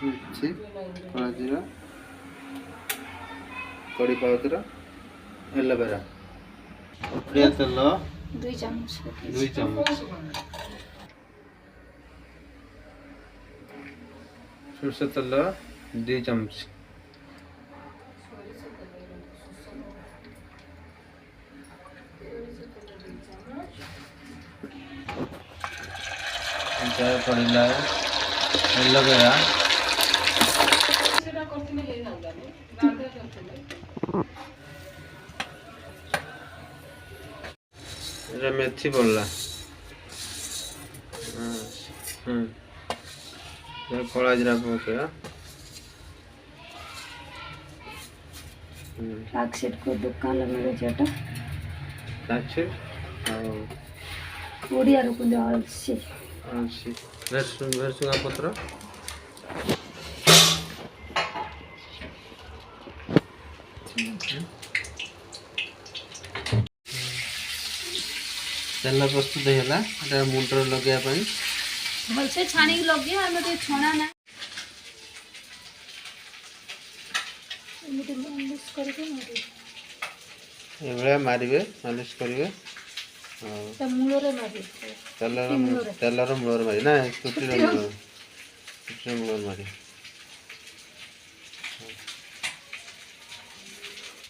मिर्ची कड़ा जीरा कड़ी पाउडर एलोवेरा उखड़िया तेल 2 चम्मच 2 चम्मच सरसों तेल 2 चम्मच पड़ा एलोवेरा मेथी पड़ला कला जीरा पकड़ा फ्लैक्सीड को दुकान में मिले जेटा फ्लैक्सीड ओडिया रो को अलसी अलसी भेरसुंगा पत्र तेल प्रस्तुत होगा मुंडर लगे भलसे छाणी लगे आम छणा ना मारे मालिश करेंगे मूल मारे तेलर मूल मारे ना चुटी मूल मारे